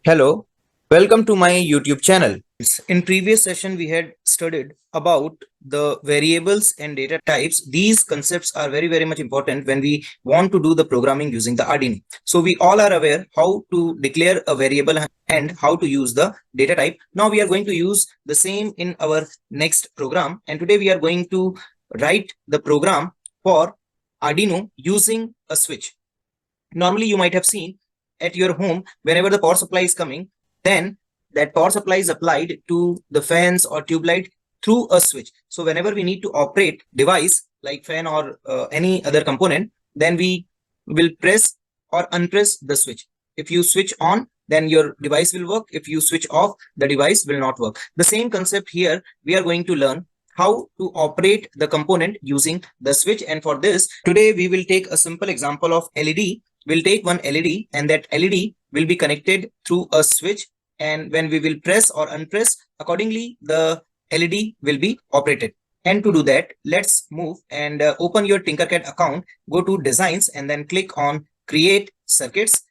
Hello, welcome to my YouTube channel. In previous session, we had studied about the variables and data types. These concepts are very much important when we want to do the programming using the Arduino. So we all are aware how to declare a variable and how to use the data type. Now we are going to use the same in our next program. And today we are going to write the program for Arduino using a switch. Normally, you might have seen at your home, whenever the power supply is coming, then that power supply is applied to the fans or tube light through a switch. So whenever we need to operate device like fan or any other component, then we will press or unpress the switch. If you switch on, then your device will work. If you switch off, the device will not work. The same concept here, we are going to learn how to operate the component using the switch. And for this, today we will take a simple example of LED. We'll take one LED and that LED will be connected through a switch, and when we will press or unpress, accordingly the LED will be operated. And to do that, let's move and open your Tinkercad account, go to designs and then click on create circuits.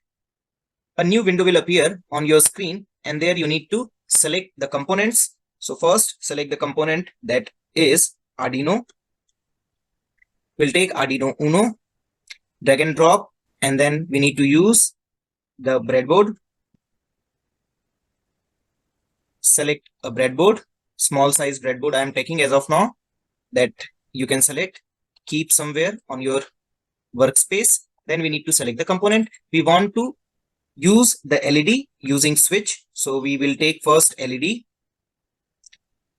A new window will appear on your screen and there you need to select the components. So first select the component that is Arduino. We'll take Arduino Uno, drag and drop, and then we need to use the breadboard. Select a breadboard, small size breadboard I am taking as of now, that you can select, keep somewhere on your workspace. Then we need to select the component. We want to use the LED using switch. So we will take first LED.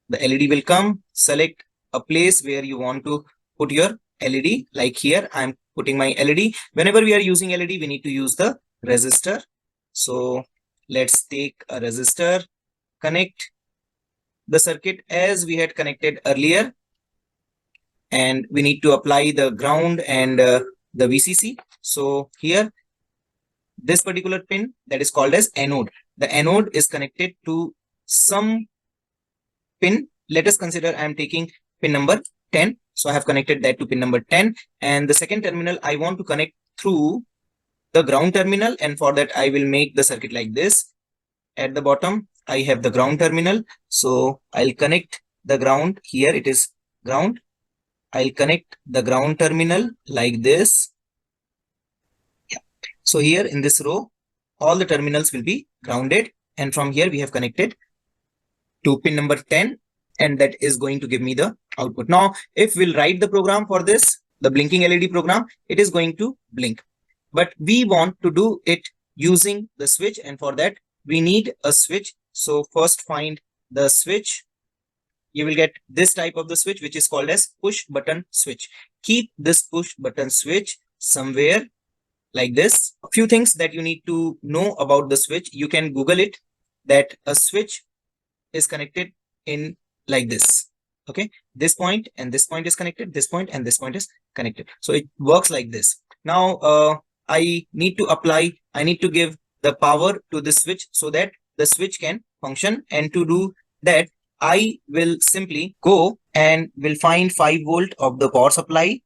The LED will come, select a place where you want to put your LED, like here I'm putting my LED. Whenever we are using LED, we need to use the resistor. So let's take a resistor, connect the circuit as we had connected earlier, and we need to apply the ground and the VCC. So here, this particular pin that is called as anode. The anode is connected to some pin. Let us consider I am taking pin number 10. So I have connected that to pin number 10, and the second terminal I want to connect through the ground terminal, and for that I will make the circuit like this. At the bottom I have the ground terminal, so I'll connect the ground. Here it is ground. I'll connect the ground terminal like this. Yeah. So here in this row, all the terminals will be grounded, and from here we have connected to pin number 10, and that is going to give me the output. Now, if we'll write the program for this, the blinking LED program, it is going to blink. But we want to do it using the switch, and for that, we need a switch. So first find the switch. You will get this type of the switch, which is called as push button switch. Keep this push button switch somewhere like this. A few things that you need to know about the switch. You can Google it, that a switch is connected in like this. Okay, this point and this point is connected, this point and this point is connected. So it works like this. Now I need to give the power to the switch so that the switch can function. And to do that, I will simply go and will find 5V of the power supply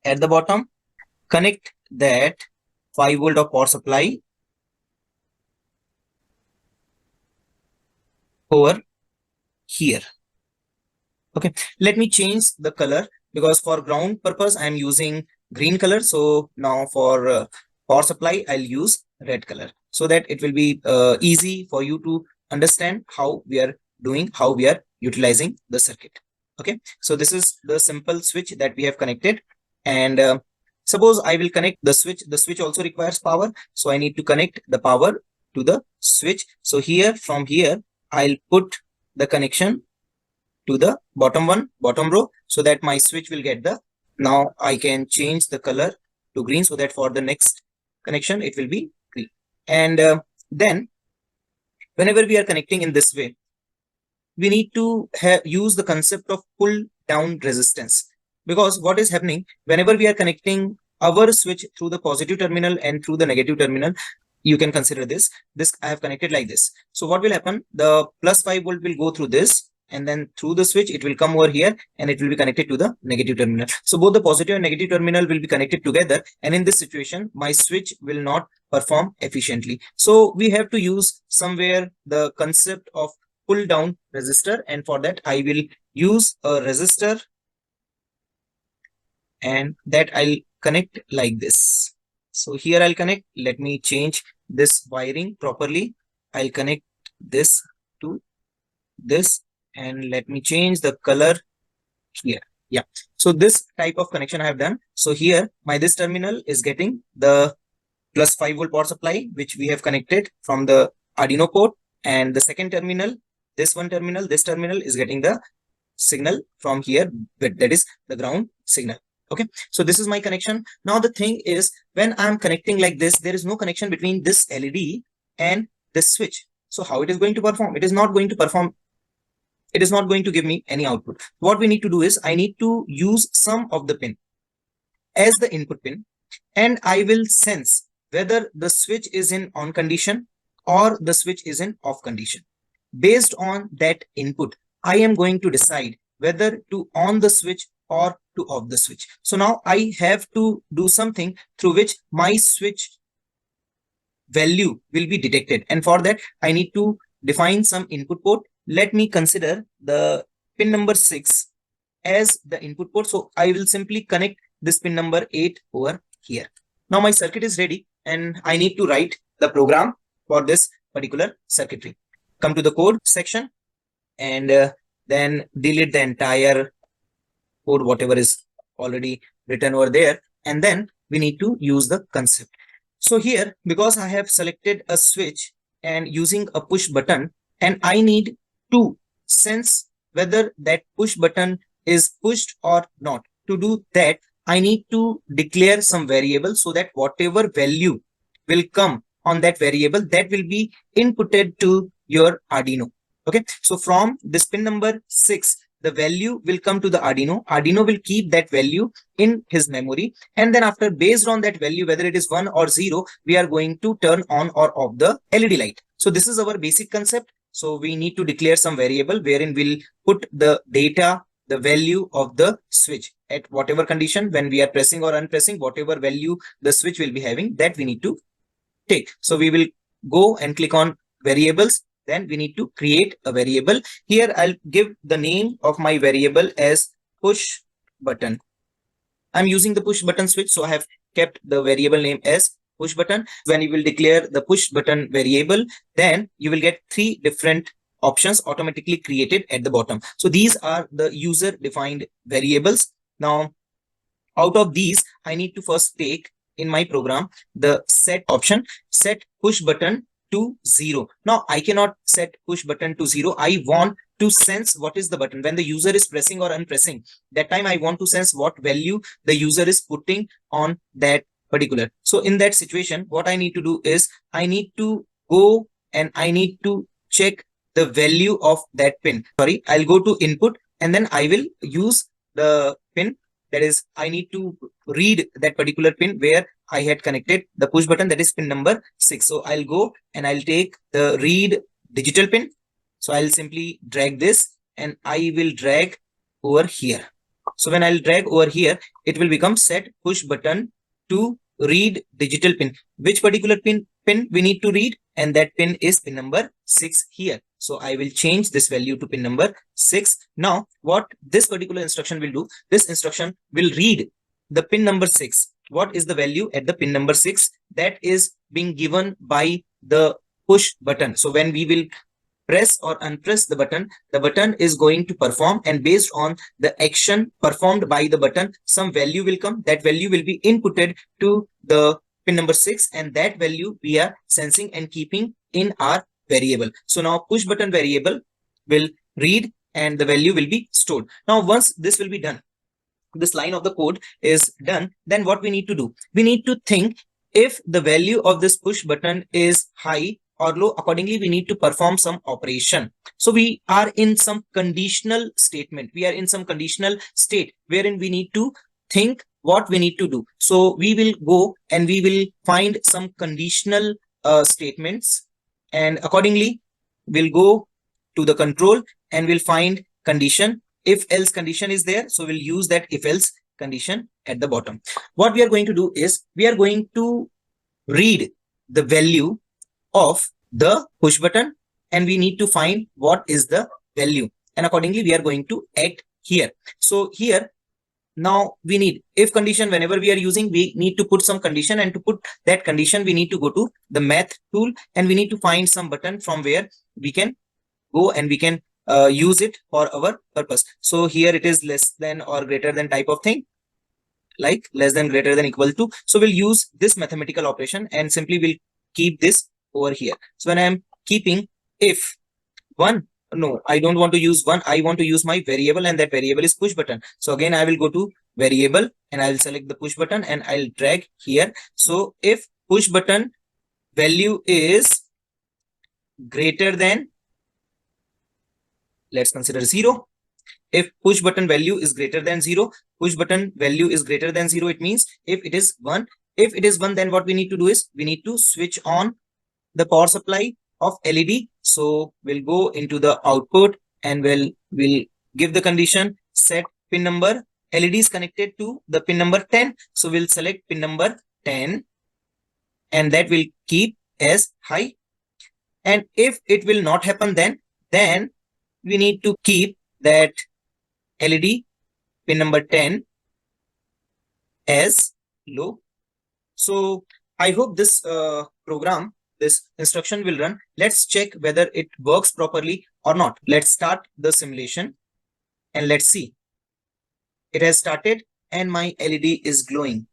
at the bottom, connect that 5V of power supply over here. Okay, let me change the color, because for ground purpose I am using green color. So now for power supply I'll use red color, so that it will be easy for you to understand how we are doing, how we are utilizing the circuit. Okay, so this is the simple switch that we have connected, and suppose I will connect the switch. The switch also requires power, so I need to connect the power to the switch. So here, from here, I'll put the connection to the bottom row, so that my switch will get the, now I can change the color to green, so that for the next connection it will be green. And then whenever we are connecting in this way, we need to use the concept of pull down resistance, because what is happening whenever we are connecting our switch through the positive terminal and through the negative terminal, you can consider this I have connected like this. So what will happen, the plus 5V will go through this, and then through the switch it will come over here and it will be connected to the negative terminal. So both the positive and negative terminal will be connected together, and in this situation my switch will not perform efficiently. So we have to use somewhere the concept of pull down resistor, and for that I will use a resistor and that I'll connect like this. So here I'll connect, let me change this wiring properly. I'll connect this to this and let me change the color here. Yeah, so this type of connection I have done. So here my this terminal is getting the plus 5 volt power supply which we have connected from the Arduino port, and the second terminal, this terminal is getting the signal from here, that is the ground signal. Okay, so this is my connection. Now the thing is, when I'm connecting like this, there is no connection between this LED and this switch. So how it is going to perform? It is not going to perform. It is not going to give me any output. What we need to do is I need to use some of the pin as the input pin, and I will sense whether the switch is in on condition or the switch is in off condition. Based on that input, I am going to decide whether to on the switch or to off the switch. So now I have to do something through which my switch value will be detected, and for that I need to define some input port. Let me consider the pin number 6 as the input port. So I will simply connect this pin number 8 over here. Now my circuit is ready and I need to write the program for this particular circuitry. Come to the code section and then delete the entire code, whatever is already written over there, and then we need to use the concept. So here, because I have selected a switch and using a push button, and I need to sense whether that push button is pushed or not. To do that, I need to declare some variable so that whatever value will come on that variable, that will be inputted to your Arduino. Okay, so from this pin number 6, the value will come to the Arduino. Arduino will keep that value in his memory, and then after, based on that value, whether it is 1 or 0, we are going to turn on or off the LED light. So this is our basic concept. So we need to declare some variable wherein we'll put the data, the value of the switch at whatever condition, when we are pressing or unpressing, whatever value the switch will be having, that we need to take. So we will go and click on variables. Then we need to create a variable. Here I'll give the name of my variable as push button. I'm using the push button switch, so I have kept the variable name as push button. When you will declare the push button variable, then you will get 3 different options automatically created at the bottom. So these are the user defined variables. Now, out of these, I need to first take in my program the set option, set push button to 0. Now I cannot set push button to 0. I want to sense what is the button when the user is pressing or unpressing. That time I want to sense what value the user is putting on that particular. So in that situation, what I need to do is I need to go and I need to check the value of that pin. Sorry, I'll go to input and then I will use the pin. That is, I need to read that particular pin where I had connected the push button, that is pin number 6. So I'll go and I'll take the read digital pin. So I'll simply drag this and I will drag over here. So when I'll drag over here, it will become set push button to read digital pin. Which particular pin we need to read? And that pin is pin number 6 here. So I will change this value to pin number 6. Now what this particular instruction will do, this instruction will read the pin number 6. What is the value at the pin number 6? That is being given by the push button. So when we will press or unpress the button is going to perform, and based on the action performed by the button, some value will come. That value will be inputted to the pin number 6, and that value we are sensing and keeping in our variable. So now push button variable will read and the value will be stored. Now once this will be done, this line of the code is done, then what we need to do? We need to think if the value of this push button is high or low. Accordingly, we need to perform some operation. So we are in some conditional statement. We are in some conditional state wherein we need to think what we need to do. So we will go and we will find some conditional statements, and accordingly we'll go to the control and we'll find condition. If else condition is there, so we'll use that if else condition at the bottom. What we are going to do is we are going to read the value of the push button, and we need to find what is the value, and accordingly we are going to add here. So here now we need if condition. Whenever we are using, we need to put some condition, and to put that condition we need to go to the math tool, and we need to find some button from where we can go and we can use it for our purpose. So here it is less than or greater than type of thing, like less than, greater than, equal to. So we'll use this mathematical operation and simply we'll keep this over here. So when I am keeping if one, no, I don't want to use one, I want to use my variable, and that variable is push button. So again I will go to variable and I'll select the push button and I'll drag here. So if push button value is greater than, let's consider 0. If push button value is greater than 0, push button value is greater than 0, it means if it is 1, if it is 1, then what we need to do is we need to switch on the power supply of LED. So we'll go into the output and we'll give the condition set pin number. LED is connected to the pin number 10. So we'll select pin number 10 and that will keep as high. And if it will not happen, then we need to keep that LED pin number 10 as low. So I hope this program, this instruction will run. Let's check whether it works properly or not. Let's start the simulation and let's see. It has started and my LED is glowing.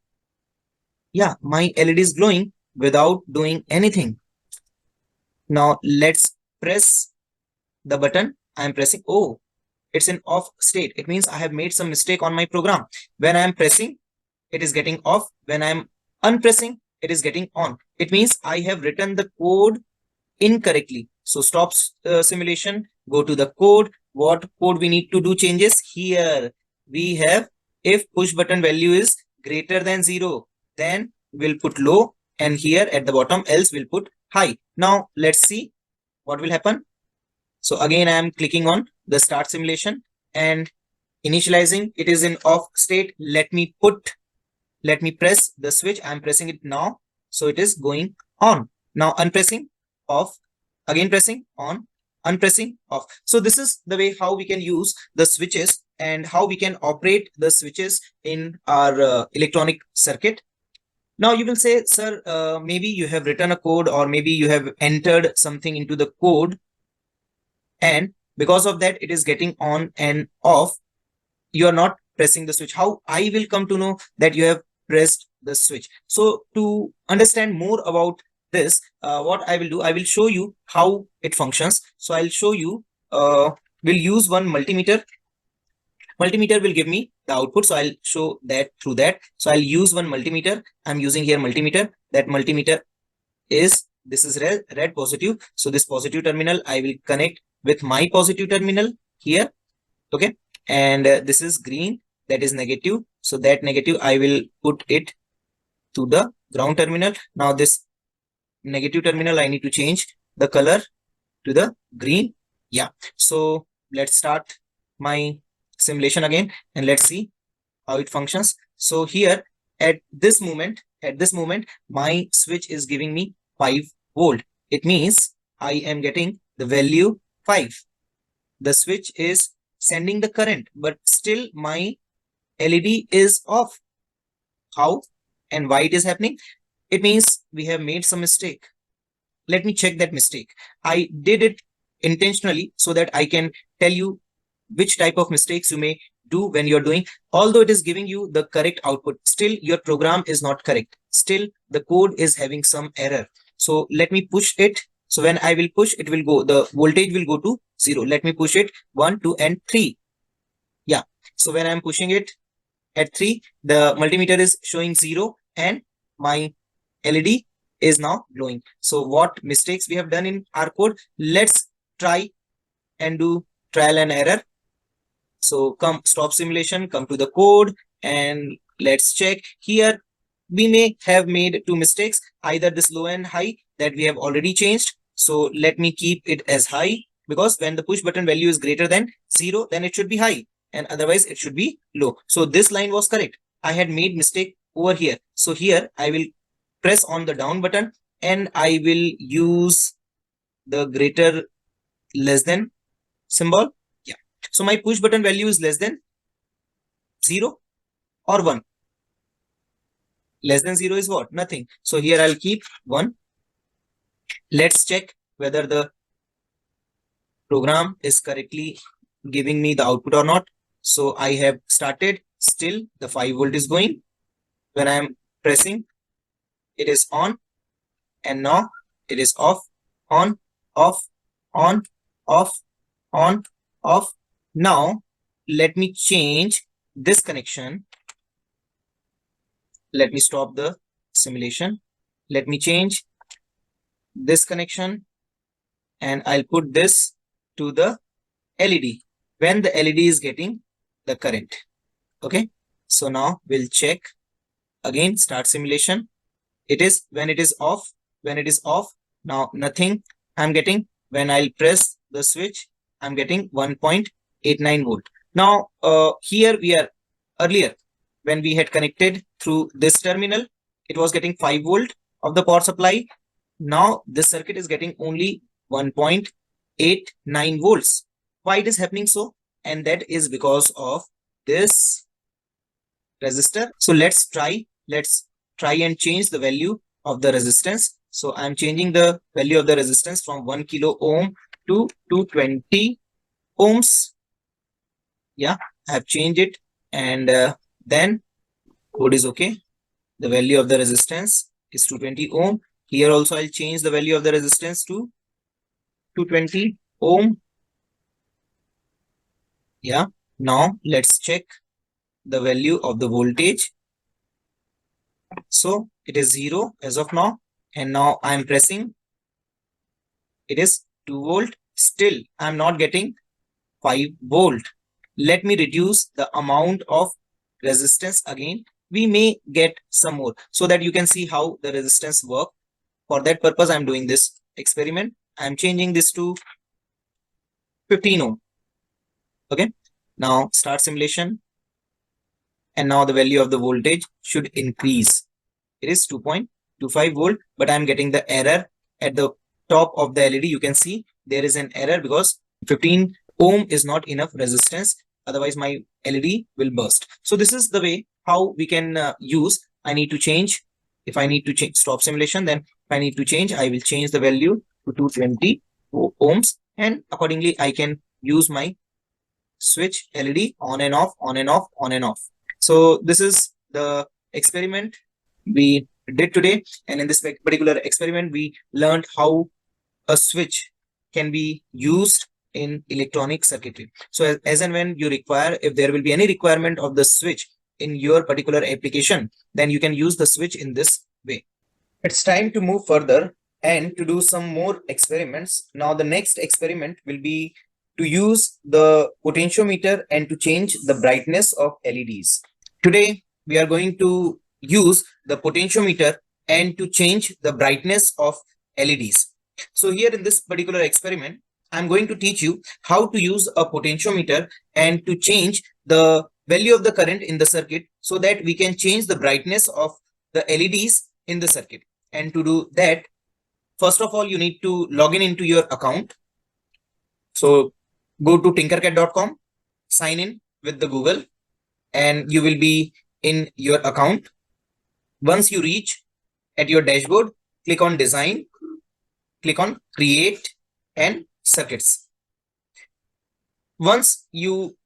Yeah, my LED is glowing without doing anything. Now let's press the button. I'm pressing. Oh, it's in off state. It means I have made some mistake on my program. When I'm pressing, it is getting off. When I'm unpressing, it is getting on. It means I have written the code incorrectly. So stop simulation, go to the code. What code we need to do changes? Here we have if push button value is greater than 0, then we'll put low, and here at the bottom else we'll put high. Now let's see what will happen. So again I am clicking on the start simulation and initializing. It is in off state. Let me press the switch. I'm pressing it now, so it is going on. Now unpressing, off, again pressing, on, unpressing, off. So this is the way how we can use the switches and how we can operate the switches in our electronic circuit. Now you will say, sir, maybe you have written a code, or maybe you have entered something into the code, and because of that it is getting on and off. You are not pressing the switch. How I will come to know that you have pressed the switch? So to understand more about this, what I will do, I will show you how it functions. So I'll show you, we'll use one multimeter. Multimeter will give me the output, so I'll show that through that. So I'll use one multimeter. I'm using here multimeter. That multimeter is, this is red positive. So this positive terminal I will connect with my positive terminal here. Okay. And this is green, that is negative. So that negative I will put it to the ground terminal. Now this negative terminal I need to change the color to the green. Yeah. So let's start my simulation again and let's see how it functions. So here at this moment, my switch is giving me 5 volt. It means I am getting the value 5. The switch is sending the current, but still my LED is off. How and why it is happening? It means we have made some mistake. Let me check that mistake. I did it intentionally so that I can tell you which type of mistakes you may do when you're doing. Although it is giving you the correct output, still your program is not correct. Still the code is having some error. So let me push it. So when I will push, it will go, the voltage will go to 0. Let me push it 1, 2, and 3. Yeah. So when I'm pushing it at 3, the multimeter is showing 0 and my LED is now glowing. So what mistakes we have done in our code? Let's try and do trial and error. So come stop simulation, come to the code and let's check. Here we may have made 2 mistakes, either this low and high that we have already changed. So let me keep it as high. because when the push button value is greater than 0, then it should be high, and otherwise it should be low. So this line was correct. I had made mistake over here. So here I will press on the down button and I will use the greater less than symbol. Yeah. So my push button value is less than 0 or 1. Less than 0 is what? Nothing. So here I'll keep 1. Let's check whether the program is correctly giving me the output or not. So I have started. Still the 5 volt is going. When I am pressing, it is on, and now it is off, on, off, on, off, on, off. Now let me change this connection. Let me stop the simulation. Let me change this connection and I'll put this to the LED when the LED is getting the current. Okay. So now we'll check again, start simulation. It is when it is off. When it is off, now nothing I'm getting. When I'll press the switch, I'm getting 1.89 volt. Now here we are earlier when we had connected through this terminal, it was getting 5 volt of the power supply. Now this circuit is getting only 1.89 volts. Why it is happening so? And that is because of this resistor. So let's try and change the value of the resistance. So I'm changing the value of the resistance from 1 kilo ohm to 220 ohms. Yeah, I have changed it, and then code is okay. The value of the resistance is 220 ohm. Here also I'll change the value of the resistance to 220 ohm. Yeah, now let's check the value of the voltage. So it is 0 as of now, and now I'm pressing. It is 2 volt. Still I'm not getting 5 volt. Let me reduce the amount of resistance again. We may get some more so that you can see how the resistance work. For that purpose, I'm doing this experiment. I'm changing this to 15 ohm. Okay. Now start simulation. And now the value of the voltage should increase. It is 2.25 volt, but I'm getting the error at the top of the LED. You can see there is an error because 15 ohm is not enough resistance. Otherwise my LED will burst. So this is the way how we can use. I need to change. If I need to change, stop simulation, then if I need to change, I will change the value to 220 ohms, and accordingly I can use my switch LED on and off, on and off, on and off. So this is the experiment we did today, and in this particular experiment we learned how a switch can be used in electronic circuitry. So as and when you require, if there will be any requirement of the switch in your particular application, then you can use the switch in this way. It's time to move further and to do some more experiments. Now the next experiment will be to use the potentiometer and to change the brightness of LEDs. Today we are going to use the potentiometer and to change the brightness of LEDs. So here in this particular experiment, I'm going to teach you how to use a potentiometer and to change the value of the current in the circuit so that we can change the brightness of the LEDs in the circuit. And to do that, first of all, you need to log in into your account. So go to tinkercad.com, sign in with the Google, and you will be in your account. Once you reach at your dashboard, click on design, click on create and circuits. Once you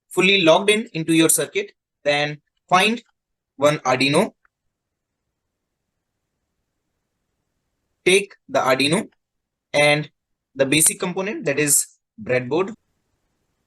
fully logged in into your circuit, then find one Arduino. Take the Arduino and the basic component, that is breadboard.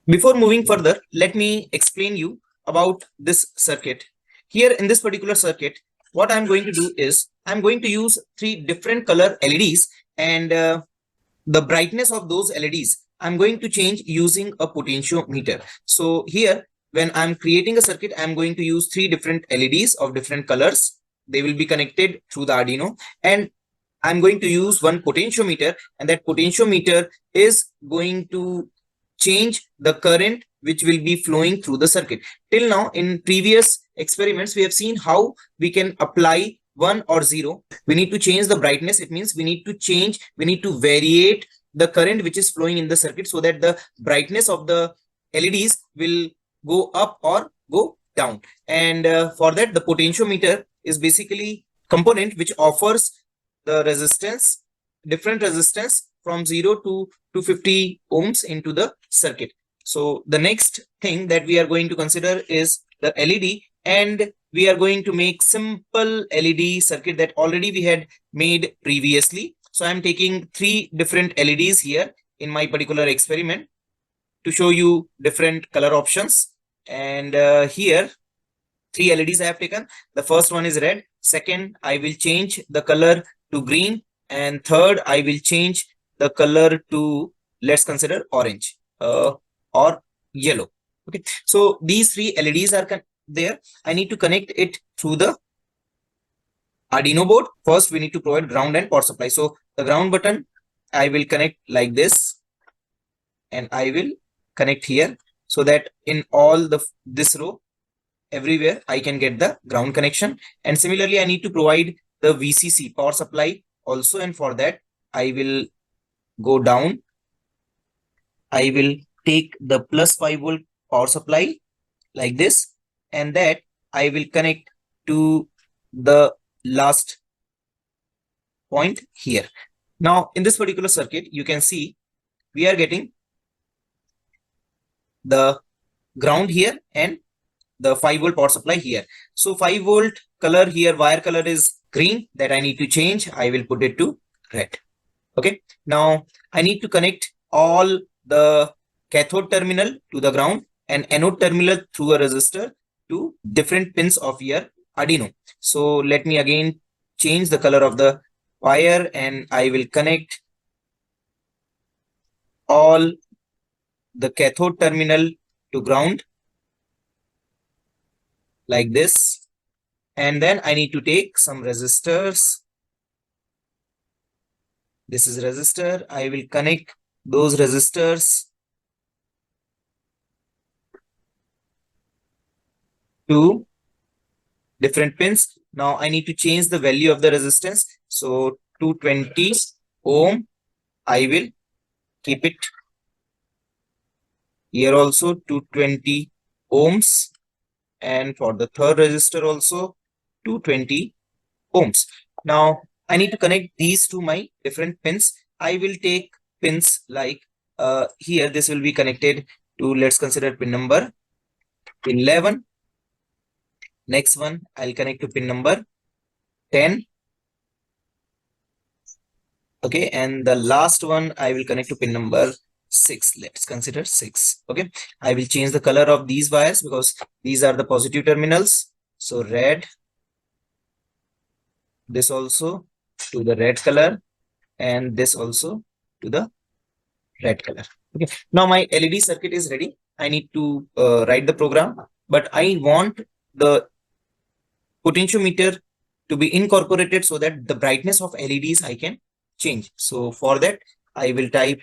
Before moving further, let me explain you about this circuit. Here in this particular circuit, what I'm going to do is I'm going to use 3 different color LEDs, and the brightness of those LEDs I'm going to change using a potentiometer. So here when I'm creating a circuit, I'm going to use 3 different LEDs of different colors. They will be connected through the Arduino, and I'm going to use one potentiometer, and that potentiometer is going to change the current which will be flowing through the circuit. Till now, in previous experiments, we have seen how we can apply 1 or 0. We need to change the brightness. It means we need to variate the current which is flowing in the circuit so that the brightness of the LEDs will go up or go down. And for that, the potentiometer is basically component which offers the resistance, different resistance from 0 to 250 ohms into the circuit. So the next thing that we are going to consider is the LED, and we are going to make simple LED circuit that already we had made previously. So I'm taking 3 different LEDs here in my particular experiment to show you different color options. And here 3 LEDs I have taken. The first one is red. Second, I will change the color to green. And third, I will change the color to, let's consider orange or yellow. Okay. So these 3 LEDs are there. I need to connect it through the Arduino board. First, we need to provide ground and power supply. So the ground button, I will connect like this, and I will connect here so that in all this row, everywhere I can get the ground connection. And similarly, I need to provide the VCC power supply also. And for that, I will go down. I will take the plus 5 volt power supply like this, and that I will connect to the last point here. Now, in this particular circuit, you can see we are getting the ground here and the 5 volt power supply here. So 5 volt color here, wire color is green, that I need to change. I will put it to red. Okay. Now I need to connect all the cathode terminal to the ground and anode terminal through a resistor to different pins of your Arduino. So let me again change the color of the wire, and I will connect all the cathode terminal to ground like this. And then I need to take some resistors. This is resistor. I will connect those resistors to different pins. Now I need to change the value of the resistance. So 220 ohm, I will keep it here also 220 ohms. And for the third resistor also 220 ohms. Now I need to connect these to my different pins. I will take pins like here, this will be connected to, let's consider pin number 11. Next one, I'll connect to pin number 10. Okay, and the last one I will connect to pin number 6. Let's consider 6. Okay, I will change the color of these wires because these are the positive terminals. So red, this also to the red color, and this also to the red color. Okay, now my LED circuit is ready. I need to write the program, but I want the potentiometer to be incorporated so that the brightness of LEDs I can change. So for that, I will type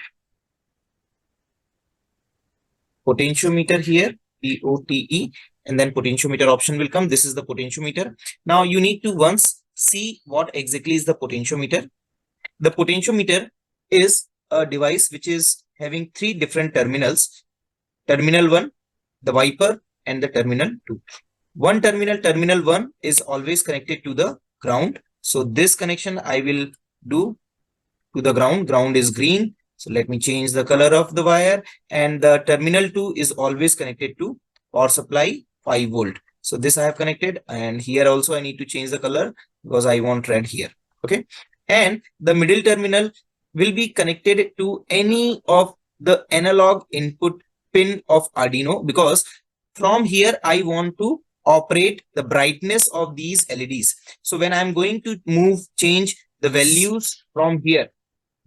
potentiometer here, POTE, and then potentiometer option will come. This is the potentiometer. Now you need to once see what exactly is the potentiometer. The potentiometer is a device which is having 3 different terminals. Terminal 1, the wiper, and the terminal 2. One terminal 1 is always connected to the ground. So this connection I will do to the ground. Ground is green. So let me change the color of the wire. And the terminal 2 is always connected to power supply 5 volt. So this I have connected, and here also I need to change the color because I want red here. Okay. And the middle terminal will be connected to any of the analog input pin of Arduino, because from here I want to operate the brightness of these LEDs. So when I'm going to change the values from here,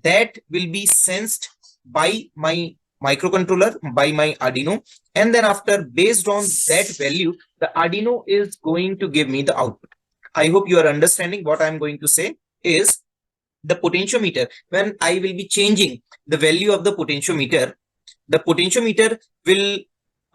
that will be sensed by my microcontroller, by my Arduino, and then after, based on that value, the Arduino is going to give me the output. I hope you are understanding. What I'm going to say is the potentiometer, when I will be changing the value of the potentiometer will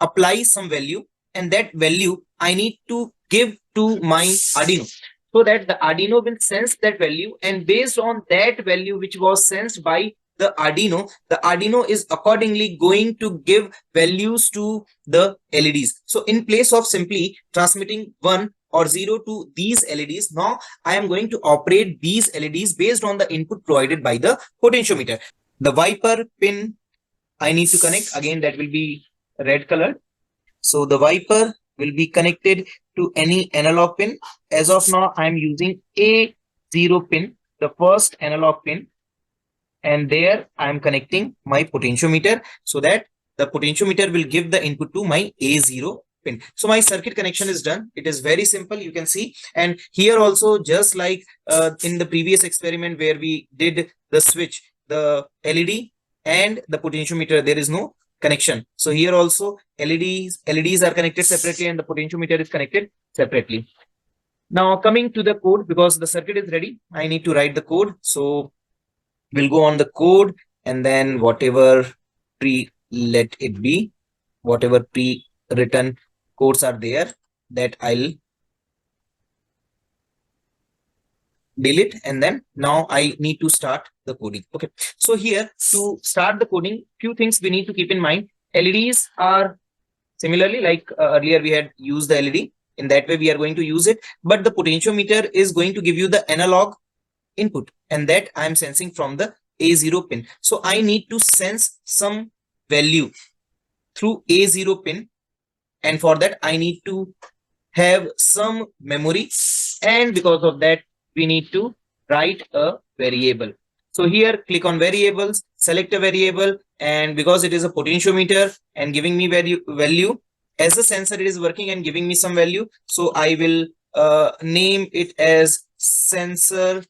apply some value, and that value I need to give to my Arduino, so that the Arduino will sense that value, and based on that value which was sensed by the Arduino is accordingly going to give values to the LEDs. So in place of simply transmitting 1 or 0 to these LEDs, now I am going to operate these LEDs based on the input provided by the potentiometer. The wiper pin I need to connect, again that will be red color. So the wiper will be connected to any analog pin. As of now, I am using A0 pin, the first analog pin, and there I am connecting my potentiometer so that the potentiometer will give the input to my A0 pin. So my circuit connection is done. It is very simple, you can see. And here also, just like in the previous experiment where we did the switch, the LED and the potentiometer, there is no connection. So here also LEDs are connected separately and the potentiometer is connected separately. Now coming to the code, because the circuit is ready, I need to write the code. So we'll go on the code, and then whatever let it be, whatever pre-written codes are there, that I'll delete, and then now I need to start the coding. Okay, so here to start the coding, few things we need to keep in mind. LEDs are similarly like earlier we had used the LED, in that way we are going to use it, but the potentiometer is going to give you the analog input, and that I am sensing from the A0 pin. So I need to sense some value through A0 pin, and for that I need to have some memory, and because of that we need to write a variable. So here click on variables, select a variable, and because it is a potentiometer and giving me value as a sensor, it is working and giving me some value, so I will name it as sensor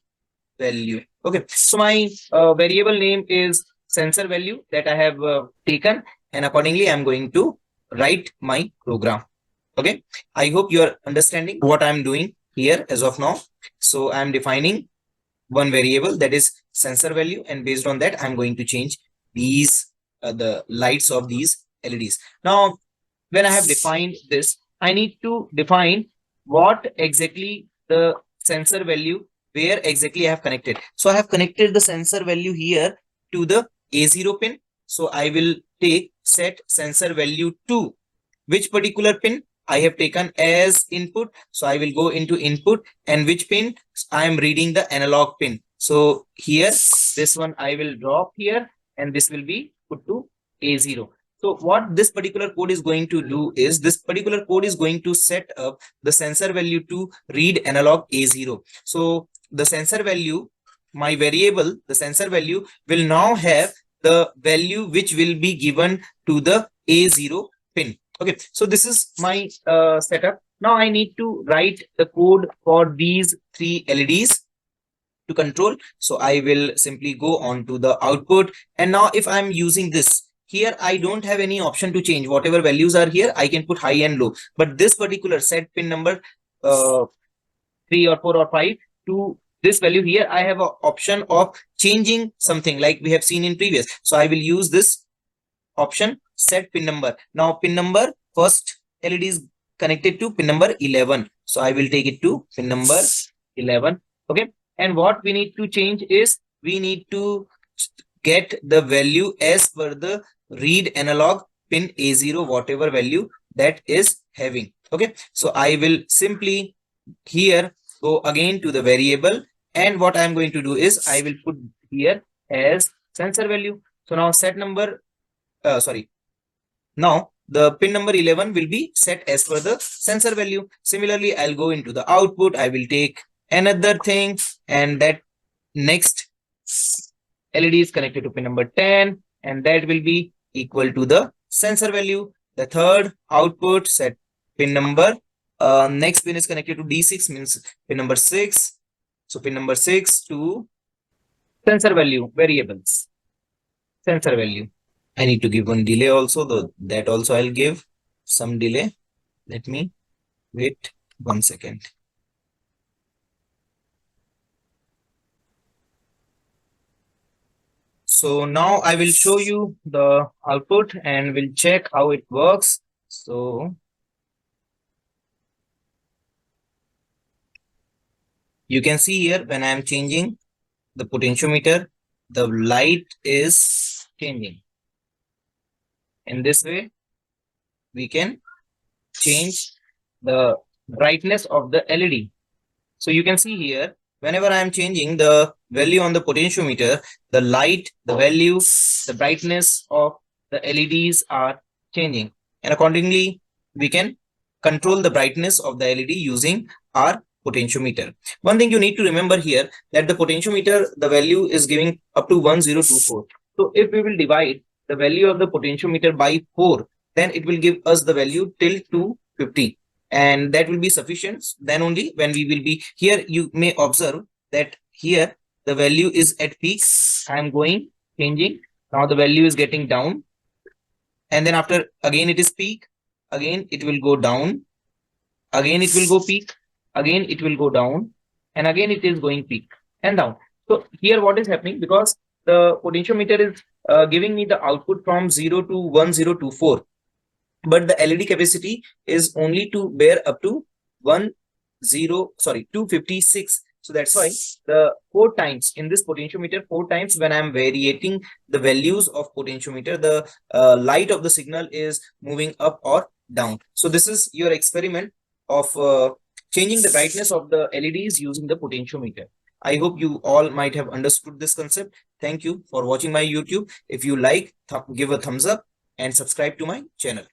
value. Okay, so my variable name is sensor value that I have taken, and accordingly I'm going to write my program. Okay, I hope you are understanding what I'm doing here as of now. So I'm defining one variable, that is sensor value, and based on that I'm going to change these the lights of these LEDs. Now when I have defined this, I need to define what exactly the sensor value, where exactly I have connected. So I have connected the sensor value here to the A0 pin. So I will take set sensor value to which particular pin I have taken as input. So I will go into input, and which pin I am reading, the analog pin. So here this one I will drop here, and this will be put to A0. So what this particular code is going to do is, this particular code is going to set up the sensor value to read analog A0. So the sensor value, my variable, the sensor value will now have the value which will be given to the A0 pin. Okay, so this is my setup. Now I need to write the code for these three LEDs to control. So I will simply go on to the output, and now if I'm using this, here I don't have any option to change. Whatever values are here, I can put high and low, but this particular set pin number 3 or 4 or 5 to this value, here I have an option of changing something like we have seen in previous. So I will use this option, set pin number. Now pin number, first LED is connected to pin number 11, so I will take it to pin number 11. Okay, and what we need to change is, we need to get the value as per the read analog pin A0, whatever value that is having. Okay, so I will simply here go again to the variable, and what I am going to do is I will put here as sensor value. So now set number now the pin number 11 will be set as per the sensor value. Similarly, I'll go into the output, I will take another thing, and that next LED is connected to pin number 10, and that will be equal to the sensor value. The third output, set pin number, next pin is connected to D6, means pin number 6. So pin number 6 to sensor value variables, sensor value. I need to give one delay also, though that also I'll give some delay. Let me wait 1 second. So now I will show you the output and we'll check how it works. So you can see here when I am changing the potentiometer, the light is changing. In this way, we can change the brightness of the LED. So you can see here, whenever I am changing the value on the potentiometer, the light, the value, the brightness of the LEDs are changing. And accordingly, we can control the brightness of the LED using our potentiometer. One thing you need to remember here that the potentiometer, the value is giving up to 1024. So if we will divide the value of the potentiometer by 4, then it will give us the value till 250, and that will be sufficient. Then only when we will be here, you may observe that here the value is at peak. I am going changing. Now the value is getting down, and then after again it is peak, again it will go down, again it will go peak, again it will go down, and again it is going peak and down. So here what is happening, because the potentiometer is giving me the output from 0 to 1024, but the LED capacity is only to bear up to 256. So that's why the 4 times in this potentiometer, 4 times when I'm varying the values of potentiometer, the light of the signal is moving up or down. So this is your experiment of changing the brightness of the LEDs using the potentiometer. I hope you all might have understood this concept. Thank you for watching my YouTube. If you like, give a thumbs up and subscribe to my channel.